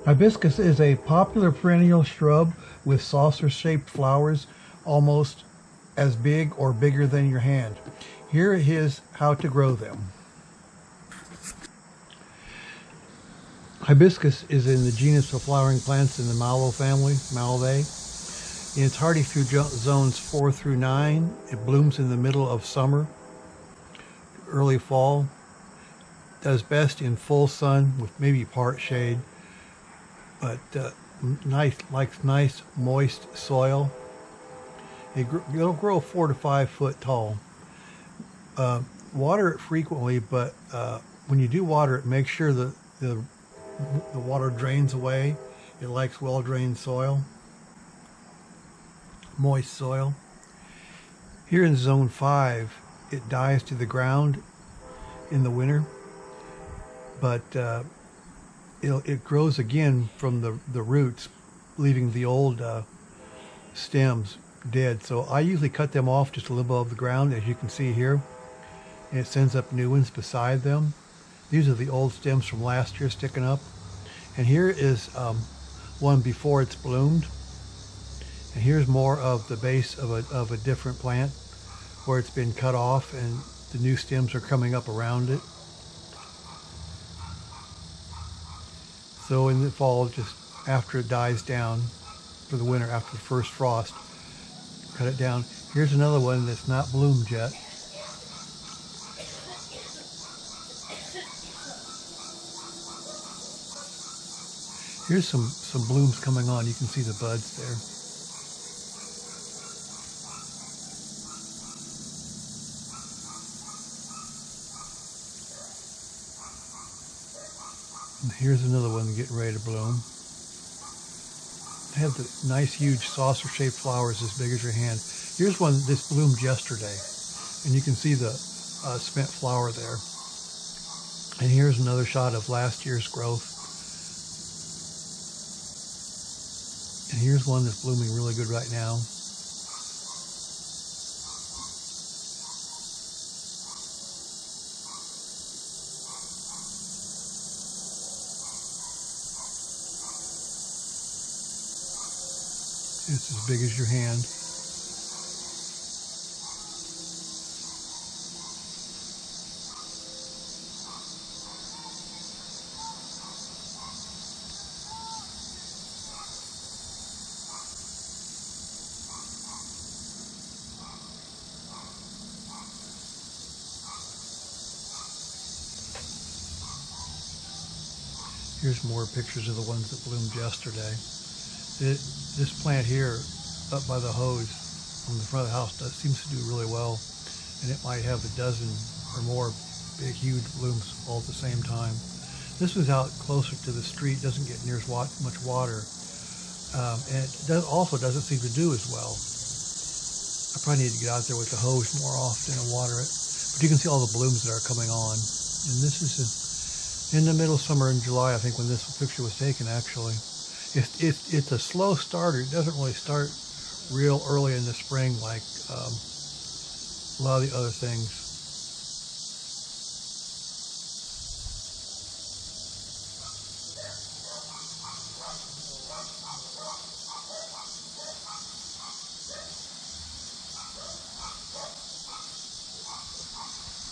Hibiscus is a popular perennial shrub with saucer-shaped flowers almost as big or bigger than your hand. Here is how to grow them. Hibiscus is in the genus of flowering plants in the mallow family, Malvaceae. It's hardy through zones 4 through 9. It blooms in the middle of summer, early fall. Does best in full sun with maybe part shade, but likes nice moist soil. It'll grow 4 to 5 foot tall. Water it frequently, but when you do water it, make sure that the water drains away. It likes well-drained soil, moist soil. Here in zone 5, it dies to the ground in the winter, but it grows again from the roots, leaving the old stems dead. So I usually cut them off just a little above the ground, as you can see here, and it sends up new ones beside them. These are the old stems from last year sticking up. And here is one before it's bloomed. And here's more of the base of a different plant where it's been cut off and the new stems are coming up around it. So in the fall, just after it dies down for the winter, after the first frost, cut it down. Here's another one that's not bloomed yet. Here's some blooms coming on. You can see the buds there. And here's another one getting ready to bloom. They have the nice huge saucer-shaped flowers as big as your hand. Here's one that bloomed yesterday, and you can see the spent flower there. And here's another shot of last year's growth. And here's one that's blooming really good right now. It's as big as your hand. Here's more pictures of the ones that bloomed yesterday. This plant here, up by the hose on the front of the house, seems to do really well, and it might have a dozen or more big, huge blooms all at the same time. This was out closer to the street, doesn't get near as much water, and it also doesn't seem to do as well. I probably need to get out there with the hose more often and water it. But you can see all the blooms that are coming on, and this is in the middle of summer in July, I think, when this picture was taken, actually. It's a slow starter. It doesn't really start real early in the spring like a lot of the other things.